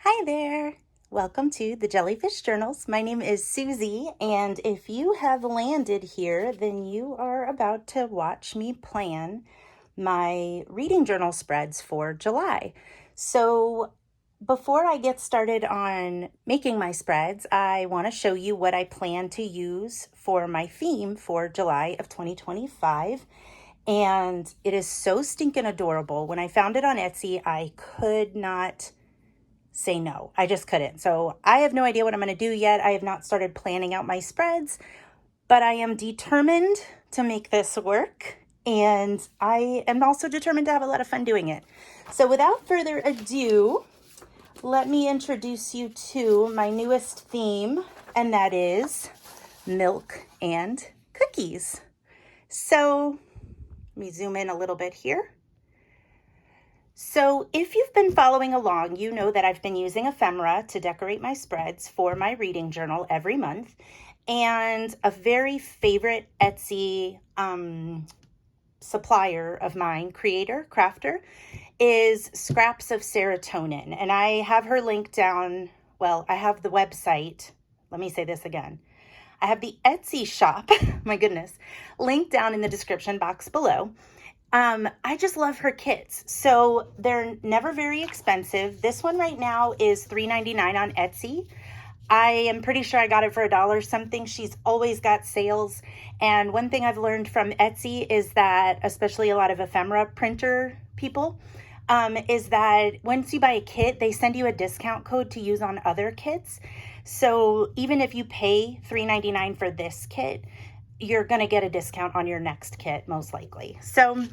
Hi there! Welcome to the Jellyfish Journals. My name is Susie, and if you have landed here, then you are about to watch me plan my reading journal spreads for July. So before I get started on making my spreads, I want to show you what I plan to use for my theme for July of 2025. And it is so stinking adorable. When I found it on Etsy, I could not say no. I just couldn't. So I have no idea what I'm going to do yet. I have not started planning out my spreads, but I am determined to make this work. And I am also determined to have a lot of fun doing it. So without further ado, let me introduce you to my newest theme, and that is milk and cookies. So let me zoom in a little bit here. So if you've been following along, you know that I've been using ephemera to decorate my spreads for my reading journal every month. And a very favorite Etsy supplier of mine, creator, crafter, is Scraps of Serotonin. And I have her link down, well, I have the website. Let me say this again. I have the Etsy shop, my goodness, linked down in the description box below. I just love her kits. So they're never very expensive. This one right now is $3.99 on Etsy. I am pretty sure I got it for $1 something. She's always got sales. And one thing I've learned from Etsy is that, especially a lot of ephemera printer people, is that once you buy a kit, they send you a discount code to use on other kits. So even if you pay $3.99 for this kit, you're going to get a discount on your next kit, most likely. So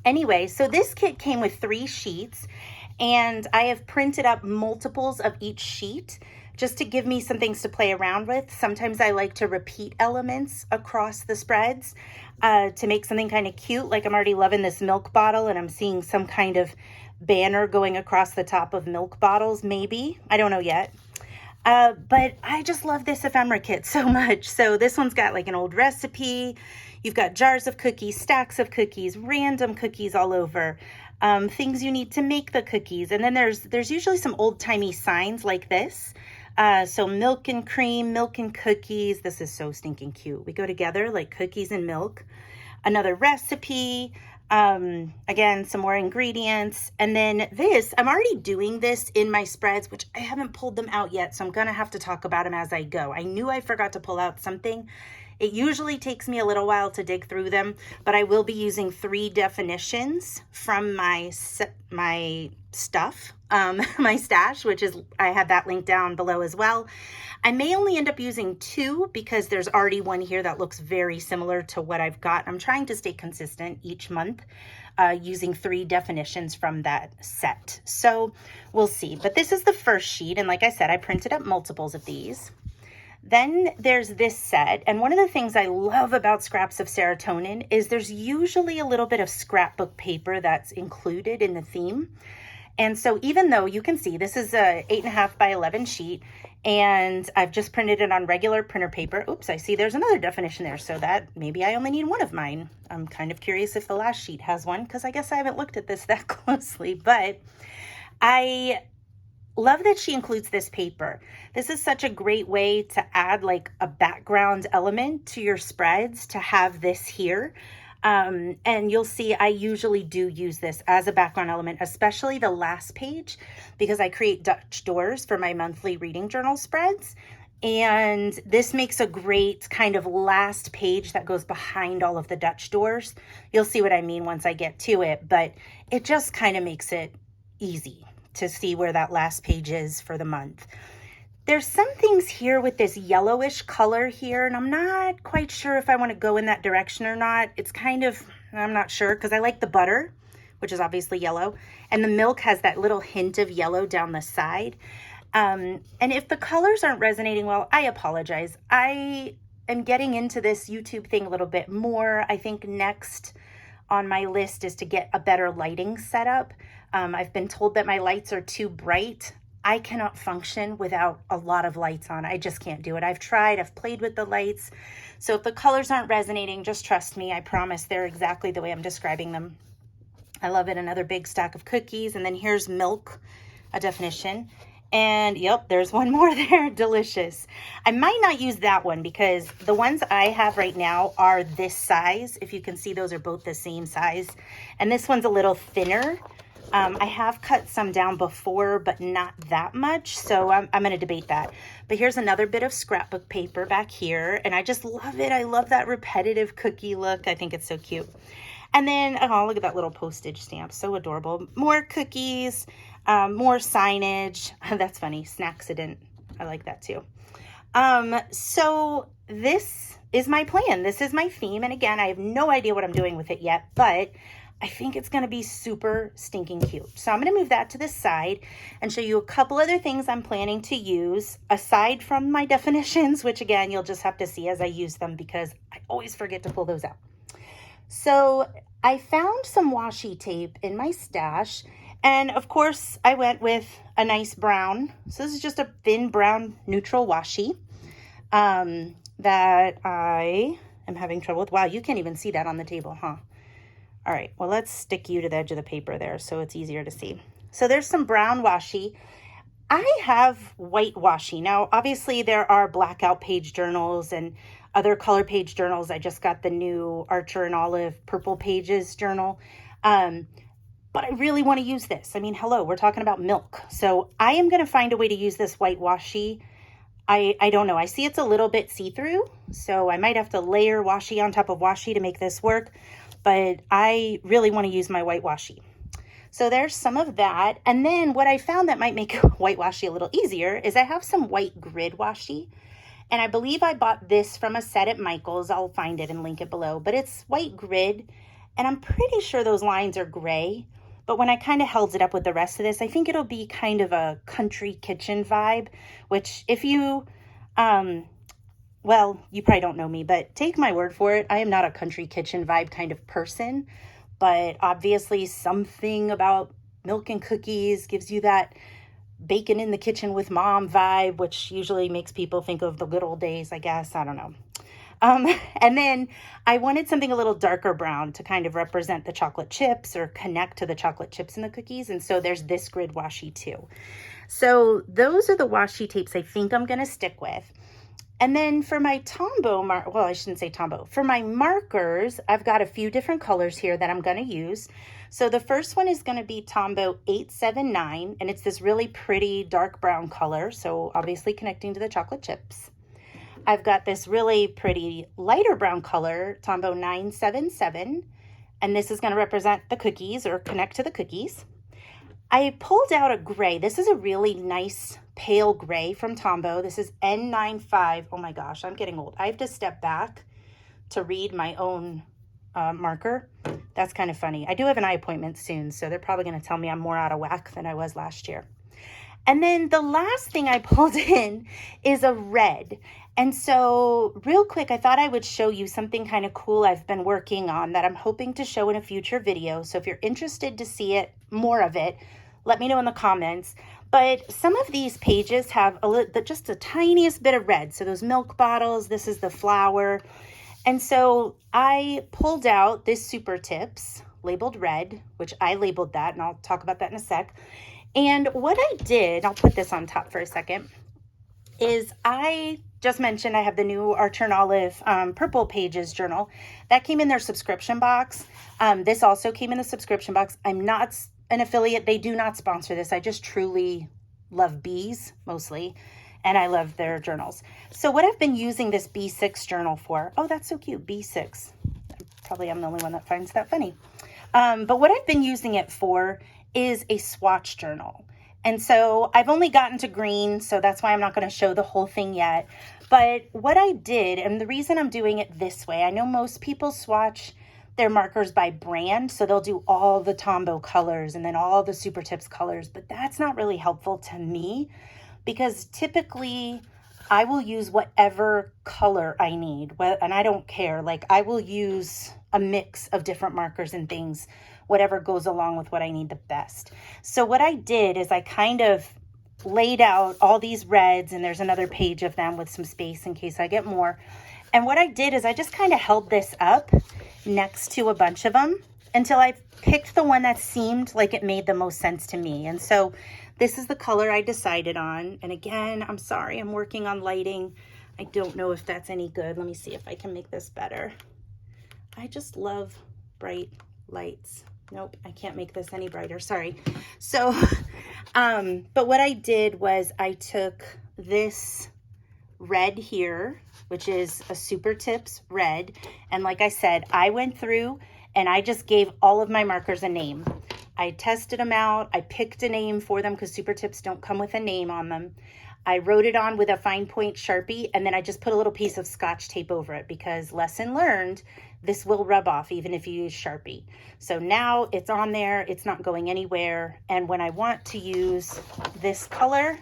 anyway, so this kit came with 3 sheets, and I have printed up multiples of each sheet just to give me some things to play around with. Sometimes I like to repeat elements across the spreads to make something kind of cute. Like I'm already loving this milk bottle, and I'm seeing some kind of banner going across the top of milk bottles, maybe. I don't know yet. But I just love this ephemera kit so much. So this one's got like an old recipe. You've got jars of cookies, stacks of cookies, random cookies all over, things you need to make the cookies. And then there's usually some old-timey signs like this. So milk and cream, milk and cookies. This is so stinking cute. We go together like cookies and milk. Another recipe. Again, some more ingredients. And then this, I'm already doing this in my spreads, which I haven't pulled them out yet. So I'm going to have to talk about them as I go. I knew I forgot to pull out something. It usually takes me a little while to dig through them, but I will be using 3 definitions from my stuff, my stash, which is, I have that link down below as well. I may only end up using 2 because there's already one here that looks very similar to what I've got. I'm trying to stay consistent each month using 3 definitions from that set. So we'll see. But this is the first sheet. And like I said, I printed up multiples of these. Then there's this set. And one of the things I love about Scraps of Serotonin is there's usually a little bit of scrapbook paper that's included in the theme. And so even though you can see this is a 8.5 by 11 sheet, and I've just printed it on regular printer paper. Oops, I see there's another definition there. So that maybe I only need one of mine. I'm kind of curious if the last sheet has one, because I guess I haven't looked at this that closely, but I love that she includes this paper. This is such a great way to add like a background element to your spreads, to have this here. And you'll see I usually do use this as a background element, especially the last page, because I create Dutch doors for my monthly reading journal spreads. And this makes a great kind of last page that goes behind all of the Dutch doors. You'll see what I mean once I get to it, but it just kind of makes it easy to see where that last page is for the month. There's some things here with this yellowish color here, and I'm not quite sure if I want to go in that direction or not. It's kind of, I'm not sure, because I like the butter, which is obviously yellow, and the milk has that little hint of yellow down the side. And if the colors aren't resonating well, I apologize. I am getting into this YouTube thing a little bit more. I think next on my list is to get a better lighting setup. I've been told that my lights are too bright. I cannot function without a lot of lights on. I just can't do it. I've tried, I've played with the lights. So if the colors aren't resonating, just trust me. I promise they're exactly the way I'm describing them. I love it. Another big stack of cookies. And then here's milk, a definition. And yep, there's one more there. Delicious. I might not use that one because the ones I have right now are this size. If you can see, those are both the same size. And this one's a little thinner. I have cut some down before, but not that much. So I'm going to debate that. But here's another bit of scrapbook paper back here. And I just love it. I love that repetitive cookie look. I think it's so cute. And then, oh, look at that little postage stamp. So adorable. More cookies, more signage. That's funny. Snacksident. I like that too. So this is my plan. This is my theme. And again, I have no idea what I'm doing with it yet, but I think it's going to be super stinking cute. So I'm going to move that to the side and show you a couple other things I'm planning to use aside from my definitions, which again, you'll just have to see as I use them because I always forget to pull those out. So I found some washi tape in my stash, and of course I went with a nice brown. So this is just a thin brown neutral washi that I am having trouble with. Wow, you can't even see that on the table, huh? All right, well, let's stick you to the edge of the paper there so it's easier to see. So there's some brown washi. I have white washi. Now, obviously, there are blackout page journals and other color page journals. I just got the new Archer and Olive Purple Pages journal. But I really want to use this. I mean, hello, we're talking about milk. So I am going to find a way to use this white washi. I don't know. I see it's a little bit see-through, so I might have to layer washi on top of washi to make this work. But I really want to use my white washi. So there's some of that. And then what I found that might make white washi a little easier is I have some white grid washi. And I believe I bought this from a set at Michael's. I'll find it and link it below. But it's white grid. And I'm pretty sure those lines are gray. But when I kind of held it up with the rest of this, I think it'll be kind of a country kitchen vibe. Which if you... well, you probably don't know me, but take my word for it. I am not a country kitchen vibe kind of person, but obviously something about milk and cookies gives you that bacon in the kitchen with mom vibe, which usually makes people think of the good old days, I guess. I don't know. And then I wanted something a little darker brown to kind of represent the chocolate chips or connect to the chocolate chips in the cookies. And so there's this grid washi too. So those are the washi tapes I think I'm going to stick with. And then for my Tombow, well, I shouldn't say Tombow. For my markers, I've got a few different colors here that I'm going to use. So the first one is going to be Tombow 879, and it's this really pretty dark brown color, so obviously connecting to the chocolate chips. I've got this really pretty lighter brown color, Tombow 977, and this is going to represent the cookies or connect to the cookies. I pulled out a gray. This is a really nice pale gray from Tombow. This is N95. Oh my gosh, I'm getting old. I have to step back to read my own marker. That's kind of funny. I do have an eye appointment soon, so they're probably going to tell me I'm more out of whack than I was last year. And then the last thing I pulled in is a red. And so real quick, I thought I would show you something kind of cool I've been working on that I'm hoping to show in a future video. So if you're interested to see it, more of it, let me know in the comments. But some of these pages have just the tiniest bit of red. So those milk bottles, this is the flour. And so I pulled out this Super Tips labeled red, which I labeled that, and I'll talk about that in a sec. And what I did, I'll put this on top for a second, is I just mentioned I have the new Archer and Olive Purple Pages journal. That came in their subscription box. This also came in the subscription box. I'm not an affiliate. They do not sponsor this. I just truly love bees mostly, and I love their journals. So what I've been using this B6 journal for, oh, that's so cute, B6. Probably I'm the only one that finds that funny. But what I've been using it for is a swatch journal. And so I've only gotten to green, so that's why I'm not going to show the whole thing yet. But what I did, and the reason I'm doing it this way, I know most people swatch their markers by brand, so they'll do all the Tombow colors and then all the Super Tips colors, but that's not really helpful to me because typically I will use whatever color I need, and I don't care. Like, I will use a mix of different markers and things, whatever goes along with what I need the best. So what I did is I kind of laid out all these reds, and there's another page of them with some space in case I get more. And what I did is I just kind of held this up next to a bunch of them until I picked the one that seemed like it made the most sense to me. And so this is the color I decided on. And again, I'm sorry, I'm working on lighting. I don't know if that's any good. Let me see if I can make this better. I just love bright lights. Nope, I can't make this any brighter, sorry. So, but what I did was I took this red here, which is a Super Tips red. And like I said, I went through and I just gave all of my markers a name. I tested them out. I picked a name for them because Super Tips don't come with a name on them. I wrote it on with a fine point Sharpie, and then I just put a little piece of Scotch tape over it because lesson learned, this will rub off even if you use Sharpie. So now it's on there, it's not going anywhere. And when I want to use this color,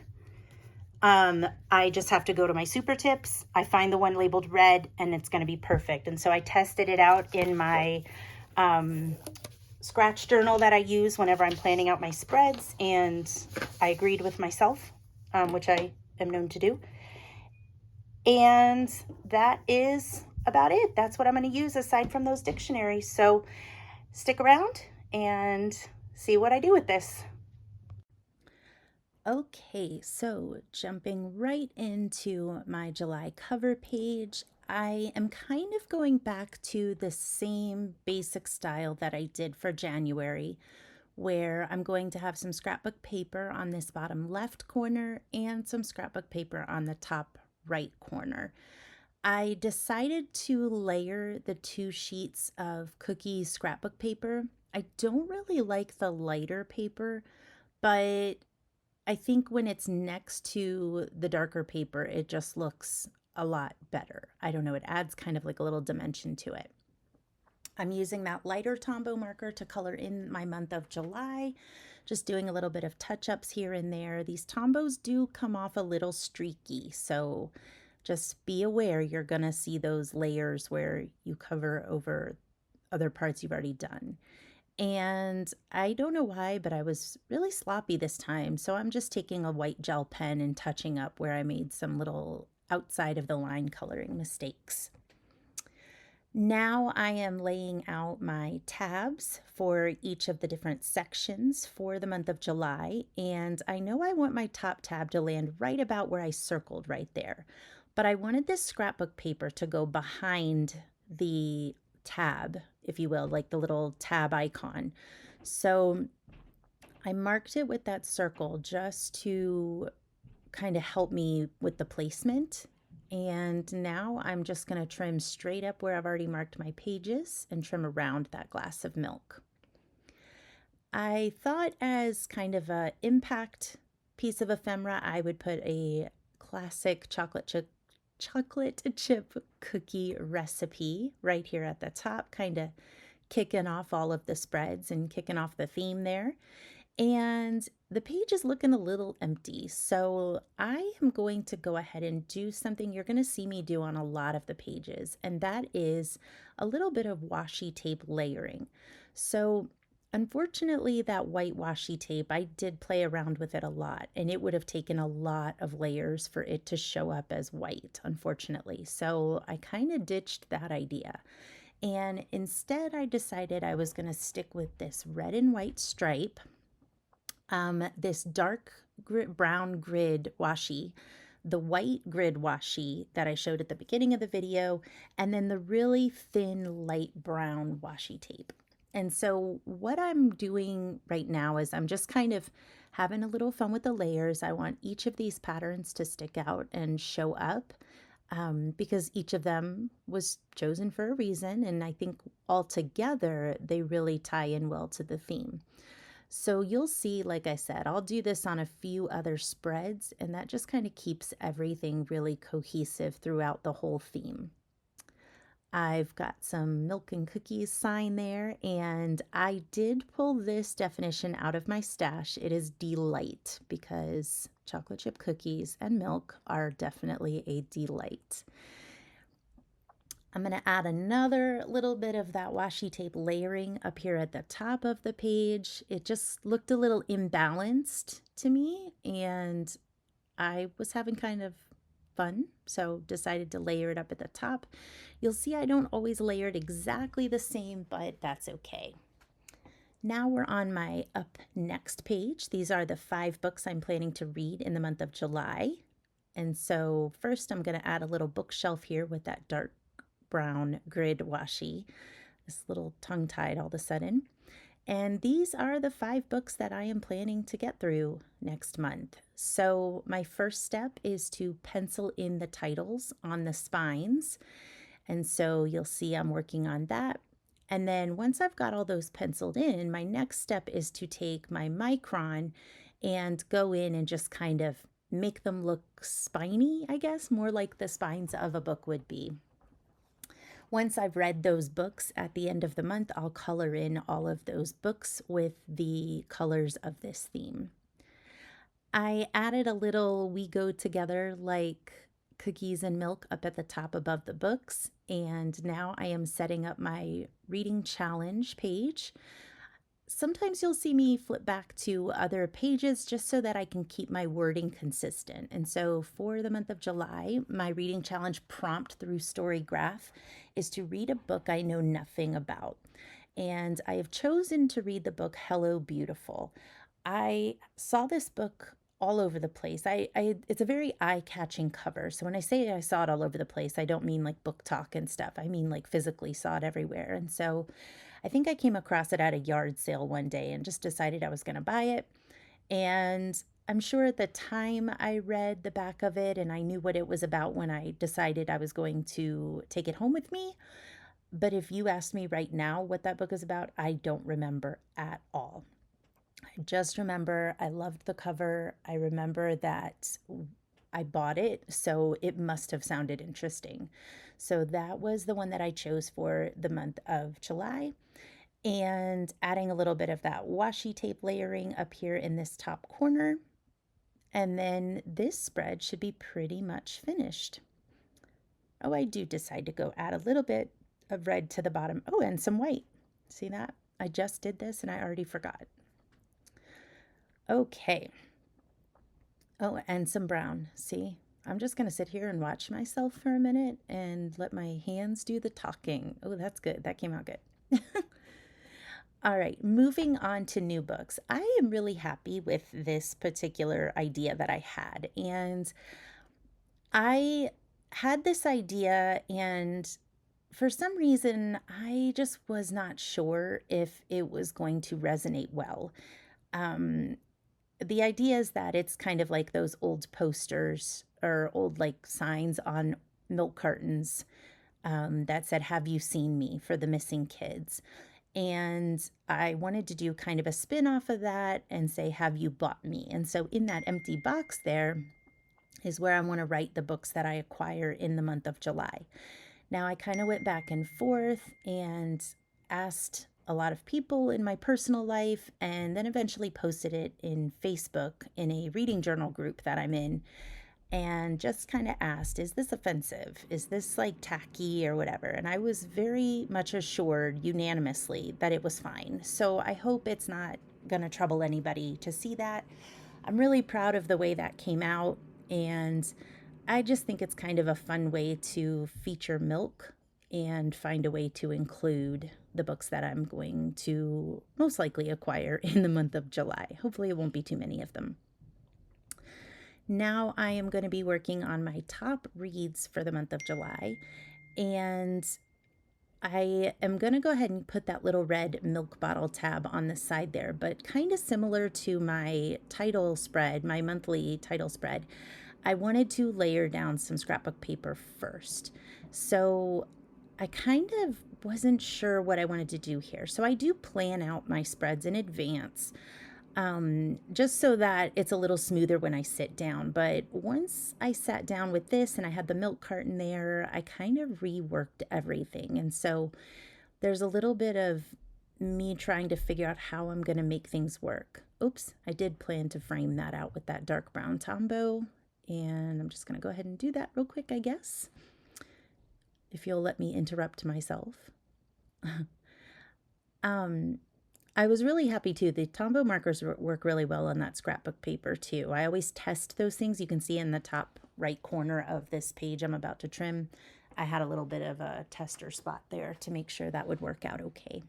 I just have to go to my Super Tips. I find the one labeled red and it's going to be perfect. And so I tested it out in my scratch journal that I use whenever I'm planning out my spreads, and I agreed with myself, which I am known to do. And that is about it. That's what I'm going to use aside from those dictionaries. So stick around and see what I do with this. Okay, so jumping right into my July cover page, I am kind of going back to the same basic style that I did for January, where I'm going to have some scrapbook paper on this bottom left corner and some scrapbook paper on the top right corner. I decided to layer the 2 sheets of Cookies scrapbook paper. I don't really like the lighter paper, but I think when it's next to the darker paper, it just looks a lot better. I don't know, it adds kind of like a little dimension to it. I'm using that lighter Tombow marker to color in my month of July, just doing a little bit of touch-ups here and there. These Tombows do come off a little streaky, so just be aware you're gonna see those layers where you cover over other parts you've already done. And I don't know why, but I was really sloppy this time. So I'm just taking a white gel pen and touching up where I made some little outside of the line coloring mistakes. Now I am laying out my tabs for each of the different sections for the month of July. And I know I want my top tab to land right about where I circled right there. But I wanted this scrapbook paper to go behind the tab, if you will, like the little tab icon. So I marked it with that circle just to kind of help me with the placement. And now I'm just going to trim straight up where I've already marked my pages and trim around that glass of milk. I thought as kind of an impact piece of ephemera, I would put a classic chocolate chip cookie recipe right here at the top, kind of kicking off all of the spreads and kicking off the theme there. And the page is looking a little empty, so I am going to go ahead and do something you're going to see me do on a lot of the pages, and that is a little bit of washi tape layering. So unfortunately, that white washi tape, I did play around with it a lot, and it would have taken a lot of layers for it to show up as white, unfortunately. So I kind of ditched that idea. And instead, I decided I was going to stick with this red and white stripe, this dark brown grid washi, the white grid washi that I showed at the beginning of the video, and then the really thin light brown washi tape. And so what I'm doing right now is I'm just kind of having a little fun with the layers. I want each of these patterns to stick out and show up because each of them was chosen for a reason. And I think all together, they really tie in well to the theme. So you'll see, like I said, I'll do this on a few other spreads, and that just kind of keeps everything really cohesive throughout the whole theme. I've got some milk and cookies sign there, and I did pull this definition out of my stash. It is delight, because chocolate chip cookies and milk are definitely a delight. I'm going to add another little bit of that washi tape layering up here at the top of the page. It just looked a little imbalanced to me, and I was having kind of fun, so decided to layer it up at the top. You'll see I don't always layer it exactly the same, but that's okay. Now we're on my up next page. These are the 5 books I'm planning to read in the month of July. And so first I'm going to add a little bookshelf here with that dark brown grid washi. This little tongue-tied all of a sudden. And these are the 5 books that I am planning to get through next month. So my first step is to pencil in the titles on the spines. And so you'll see I'm working on that. And then once I've got all those penciled in, my next step is to take my micron and go in and just kind of make them look spiny, I guess, more like the spines of a book would be. Once I've read those books at the end of the month, I'll color in all of those books with the colors of this theme. I added a little "We Go Together" like cookies and milk up at the top above the books, and now I am setting up my reading challenge page. Sometimes you'll see me flip back to other pages just so that I can keep my wording consistent. And so for the month of July, my reading challenge prompt through STORYGRAPH is to read a book I know nothing about. And I have chosen to read the book Hello Beautiful. I saw this book all over the place. It's a very eye-catching cover. So when I say I saw it all over the place, I don't mean like book talk and stuff. I mean like physically saw it everywhere. And so I think I came across it at a yard sale one day and just decided I was going to buy it. And I'm sure at the time I read the back of it and I knew what it was about when I decided I was going to take it home with me. But if you asked me right now what that book is about, I don't remember at all. I just remember I loved the cover. I remember that I bought it, so it must have sounded interesting. So that was the one that I chose for the month of July. And adding a little bit of that washi tape layering up here in this top corner. And then this spread should be pretty much finished. Oh, I do decide to go add a little bit of red to the bottom. Oh, and some white. See that? I just did this and I already forgot. Okay. Oh, and some brown. See? I'm just going to sit here and watch myself for a minute and let my hands do the talking. Oh, that's good. That came out good. All right, moving on to new books. I am really happy with this particular idea that I had. And I had this idea, and for some reason, I just was not sure if it was going to resonate well. The idea is that it's kind of like those old posters or old like signs on milk cartons that said, "Have you seen me?" for the missing kids. And I wanted to do kind of a spin off of that and say, "Have you bought me?" And so in that empty box there is where I want to write the books that I acquire in the month of July. Now, I kind of went back and forth and asked a lot of people in my personal life, and then eventually posted it in Facebook in a reading journal group that I'm in, and just kind of asked, is this offensive? Is this like tacky or whatever? And I was very much assured unanimously that it was fine. So I hope it's not going to trouble anybody to see that. I'm really proud of the way that came out, and I just think it's kind of a fun way to feature milk and find a way to include the books that I'm going to most likely acquire in the month of July. Hopefully, it won't be too many of them. Now I am going to be working on my top reads for the month of July, and I am going to go ahead and put that little red milk bottle tab on the side there, but kind of similar to my title spread, my monthly title spread, I wanted to layer down some scrapbook paper first. So I kind of wasn't sure what I wanted to do here. So I do plan out my spreads in advance, just so that it's a little smoother when I sit down. But once I sat down with this and I had the milk carton there, I kind of reworked everything. And so there's a little bit of me trying to figure out how I'm going to make things work. Oops, I did plan to frame that out with that dark brown Tombow. And I'm just going to go ahead and do that real quick, I guess, if you'll let me interrupt myself. I was really happy too. The Tombow markers work really well on that scrapbook paper too. I always test those things. You can see in the top right corner of this page I'm about to trim, I had a little bit of a tester spot there to make sure that would work out okay.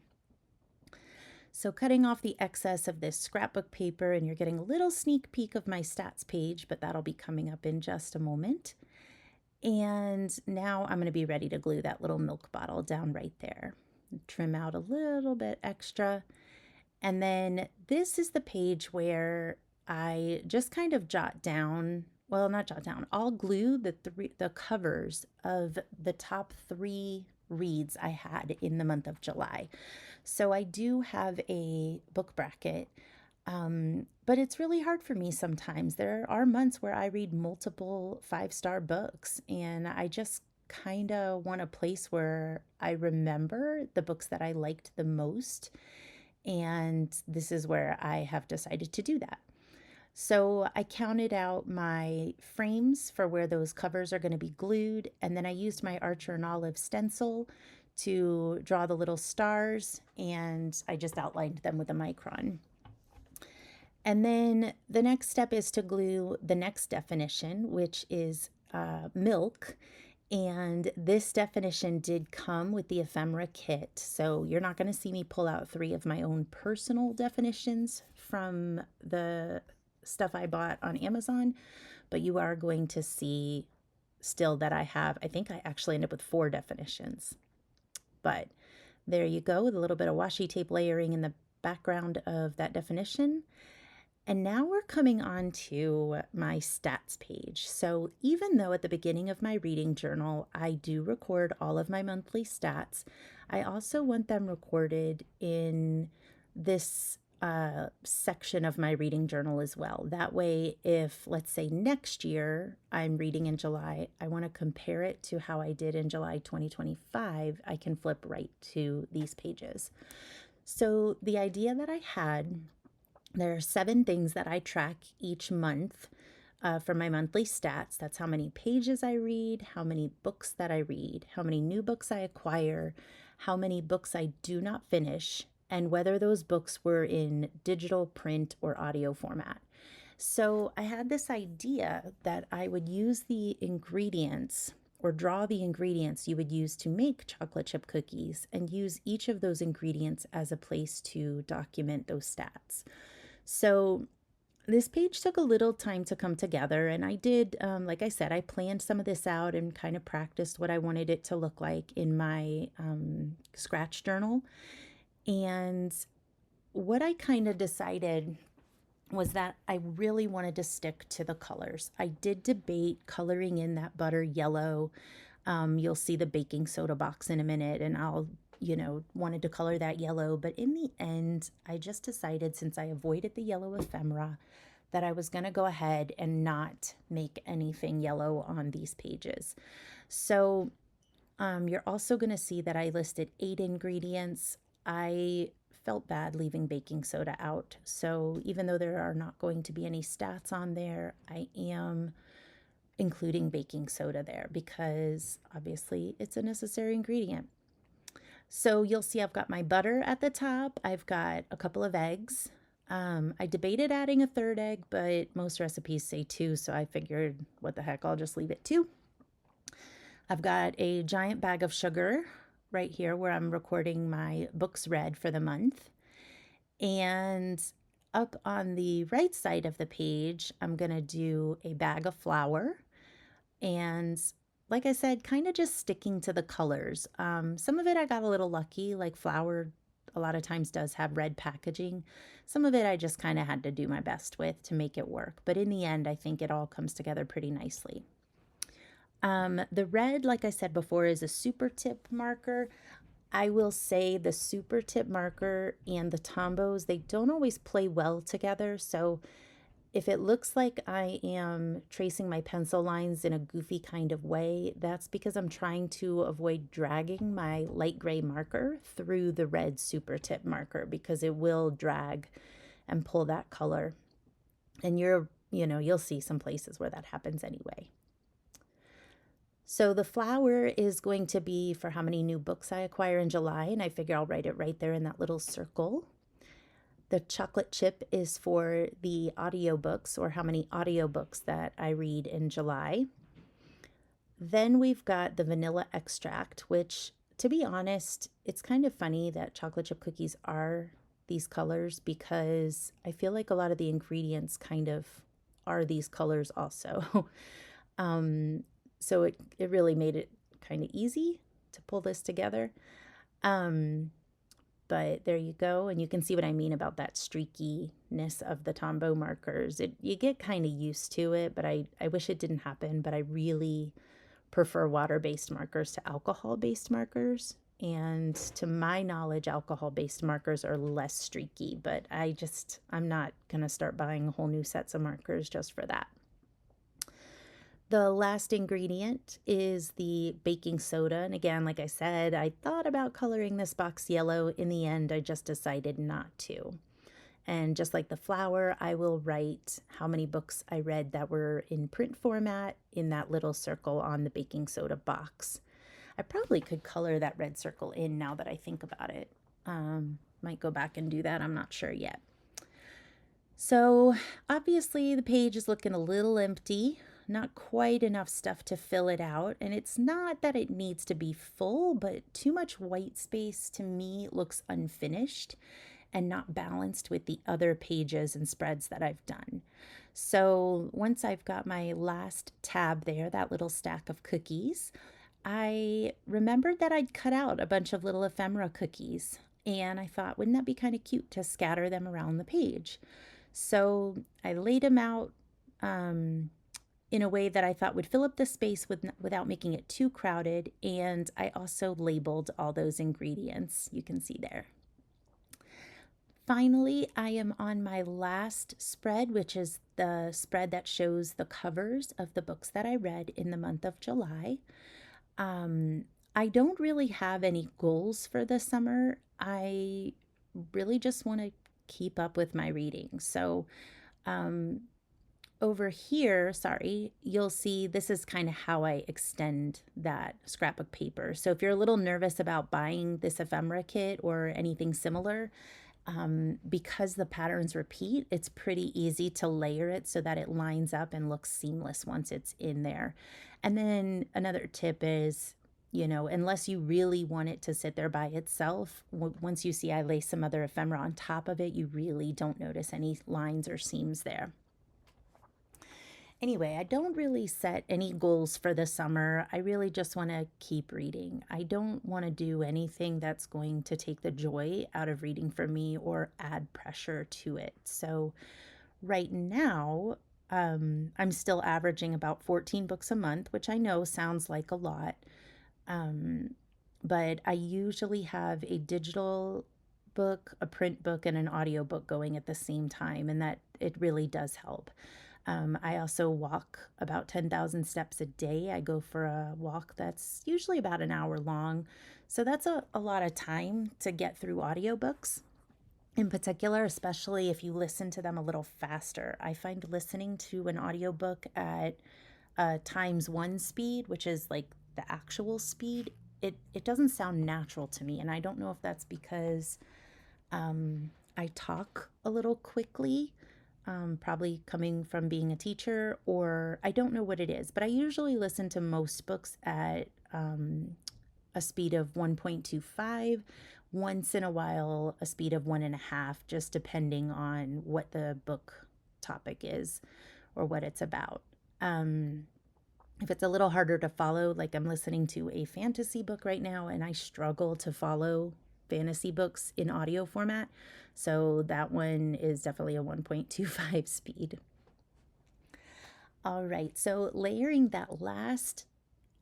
So cutting off the excess of this scrapbook paper, and you're getting a little sneak peek of my stats page, but that'll be coming up in just a moment. And now I'm going to be ready to glue that little milk bottle down right there. Trim out a little bit extra. And then this is the page where I just kind of jot down, well, not jot down, I'll glue the covers of the top 3 reads I had in the month of July. So I do have a book bracket, but it's really hard for me sometimes. There are months where I read multiple 5-star books, and I just kind of want a place where I remember the books that I liked the most. And this is where I have decided to do that. So I counted out my frames for where those covers are going to be glued, and then I used my Archer and Olive stencil to draw the little stars, and I just outlined them with a micron. And then the next step is to glue the next definition, which is milk. And this definition did come with the ephemera kit. So you're not going to see me pull out 3 of my own personal definitions from the stuff I bought on Amazon, but you are going to see still that I think I actually end up with 4 definitions. But there you go, with a little bit of washi tape layering in the background of that definition. And now we're coming on to my stats page. So even though at the beginning of my reading journal, I do record all of my monthly stats, I also want them recorded in this section of my reading journal as well. That way, if let's say next year I'm reading in July, I want to compare it to how I did in July 2025, I can flip right to these pages. So the idea that I had, there are 7 things that I track each month for my monthly stats. That's how many pages I read, how many books that I read, how many new books I acquire, how many books I do not finish, and whether those books were in digital, print, or audio format. So I had this idea that I would use the ingredients or draw the ingredients you would use to make chocolate chip cookies and use each of those ingredients as a place to document those stats. So this page took a little time to come together, and I did, like I said, I planned some of this out and kind of practiced what I wanted it to look like in my scratch journal. And what I kind of decided was that I really wanted to stick to the colors. I did debate coloring in that butter yellow. You'll see the baking soda box in a minute, and I'll wanted to color that yellow. But in the end, I just decided, since I avoided the yellow ephemera, that I was going to go ahead and not make anything yellow on these pages. So you're also going to see that I listed 8 ingredients. I felt bad leaving baking soda out. So even though there are not going to be any stats on there, I am including baking soda there because obviously it's a necessary ingredient. So you'll see I've got my butter at the top. I've got a couple of eggs. I debated adding a 3rd egg, but most recipes say 2, so I figured, what the heck, I'll just leave it 2. I've got a giant bag of sugar right here where I'm recording my books read for the month. And up on the right side of the page, I'm going to do a bag of flour. And like I said, kind of just sticking to the colors. Some of it I got a little lucky, like flour a lot of times does have red packaging. Some of it I just kind of had to do my best with to make it work. But in the end, I think it all comes together pretty nicely. The red, like I said before, is a super tip marker. I will say the super tip marker and the Tombos, they don't always play well together. So if it looks like I am tracing my pencil lines in a goofy kind of way, that's because I'm trying to avoid dragging my light gray marker through the red super tip marker, because it will drag and pull that color. And you'll see some places where that happens anyway. So the flower is going to be for how many new books I acquire in July, and I figure I'll write it right there in that little circle. The chocolate chip is for the audiobooks, or how many audiobooks that I read in July. Then we've got the vanilla extract, which, to be honest, it's kind of funny that chocolate chip cookies are these colors because I feel like a lot of the ingredients kind of are these colors also. um, so it really made it kind of easy to pull this together. But there you go, and you can see what I mean about that streakiness of the Tombow markers. You get kind of used to it, but I wish it didn't happen, but I really prefer water-based markers to alcohol-based markers. And to my knowledge, alcohol-based markers are less streaky, but I'm not going to start buying a whole new sets of markers just for that. The last ingredient is the baking soda. And again, like I said, I thought about coloring this box yellow. In the end, I just decided not to. And just like the flower, I will write how many books I read that were in print format in that little circle on the baking soda box. I probably could color that red circle in now that I think about it. Might go back and do that. I'm not sure yet. So obviously the page is looking a little empty, not quite enough stuff to fill it out. And it's not that it needs to be full, but too much white space to me looks unfinished and not balanced with the other pages and spreads that I've done. So once I've got my last tab there, that little stack of cookies, I remembered that I'd cut out a bunch of little ephemera cookies. And I thought, wouldn't that be kind of cute to scatter them around the page? So I laid them out in a way that I thought would fill up the space without making it too crowded. And I also labeled all those ingredients you can see there. Finally, I am on my last spread, which is the spread that shows the covers of the books that I read in the month of July. I don't really have any goals for the summer. I really just want to keep up with my reading. So over here, you'll see this is kind of how I extend that scrapbook paper. So if you're a little nervous about buying this ephemera kit or anything similar, because the patterns repeat, it's pretty easy to layer it so that it lines up and looks seamless once it's in there. And then another tip is, unless you really want it to sit there by itself, once you see I lay some other ephemera on top of it, you really don't notice any lines or seams there. Anyway, I don't really set any goals for the summer. I really just want to keep reading. I don't want to do anything that's going to take the joy out of reading for me or add pressure to it. So right now, I'm still averaging about 14 books a month, which I know sounds like a lot. But I usually have a digital book, a print book, and an audio book going at the same time, and that it really does help. I also walk about 10,000 steps a day. I go for a walk that's usually about an hour long. So that's a lot of time to get through audiobooks. In particular, especially if you listen to them a little faster. I find listening to an audiobook at ×1 speed, which is like the actual speed, it doesn't sound natural to me. And I don't know if that's because I talk a little quickly, probably coming from being a teacher, or I don't know what it is, but I usually listen to most books at a speed of 1.25, once in a while a speed of 1.5, just depending on what the book topic is or what it's about. If it's a little harder to follow, like I'm listening to a fantasy book right now and I struggle to follow fantasy books in audio format, so that one is definitely a 1.25 speed. All right, so layering that last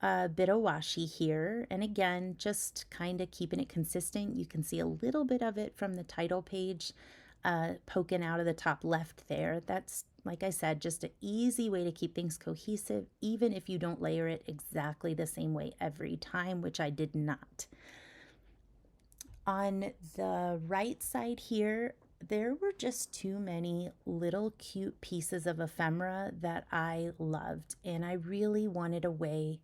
bit of washi here, and again, just kind of keeping it consistent. You can see a little bit of it from the title page poking out of the top left there. That's, like I said, just an easy way to keep things cohesive, even if you don't layer it exactly the same way every time, which I did not. On the right side here, there were just too many little cute pieces of ephemera that I loved, and I really wanted a way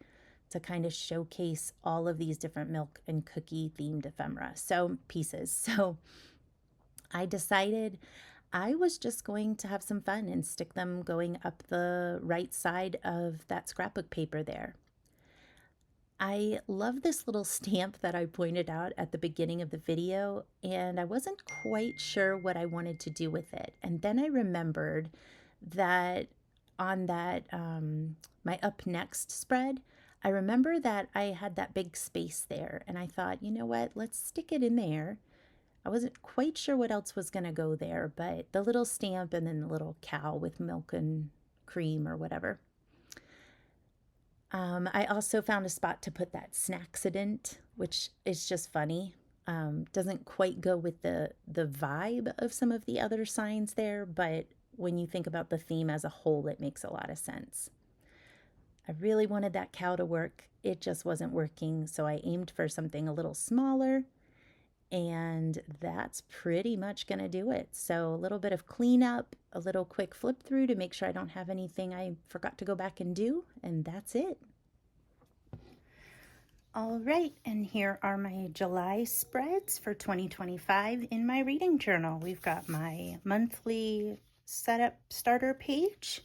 to kind of showcase all of these different milk and cookie themed ephemera pieces. So I decided I was just going to have some fun and stick them going up the right side of that scrapbook paper there. I love this little stamp that I pointed out at the beginning of the video, and I wasn't quite sure what I wanted to do with it. And then I remembered that on that my Up Next spread, I remember that I had that big space there, and I thought, you know what, let's stick it in there. I wasn't quite sure what else was going to go there, but the little stamp and then the little cow with milk and cream or whatever. I also found a spot to put that snacksident, which is just funny. Doesn't quite go with the vibe of some of the other signs there, but when you think about the theme as a whole, it makes a lot of sense. I really wanted that cow to work. It just wasn't working, so I aimed for something a little smaller, and that's pretty much going to do it. So a little bit of cleanup, a little quick flip through to make sure I don't have anything I forgot to go back and do, and that's it. All right, and here are my July spreads for 2025 in my reading journal. We've got my monthly setup starter page,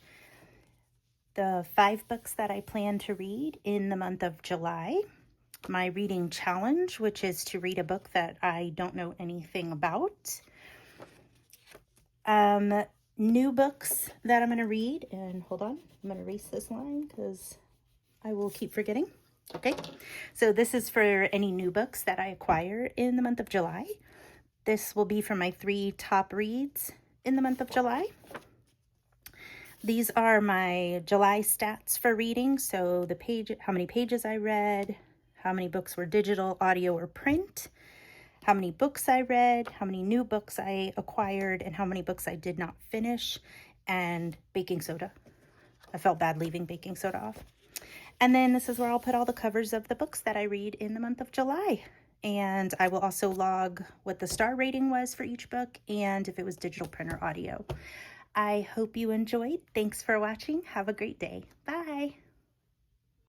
the 5 books that I plan to read in the month of July, my reading challenge, which is to read a book that I don't know anything about, new books that I'm going to read, and hold on, I'm going to erase this line because I will keep forgetting. Okay, so this is for any new books that I acquire in the month of July. This will be for my 3 top reads in the month of July. These are my July stats for reading, so the page, how many pages I read, how many books were digital, audio, or print, how many books I read, how many new books I acquired, and how many books I did not finish, and baking soda. I felt bad leaving baking soda off. And then this is where I'll put all the covers of the books that I read in the month of July. And I will also log what the star rating was for each book and if it was digital, print, or audio. I hope you enjoyed. Thanks for watching. Have a great day. Bye.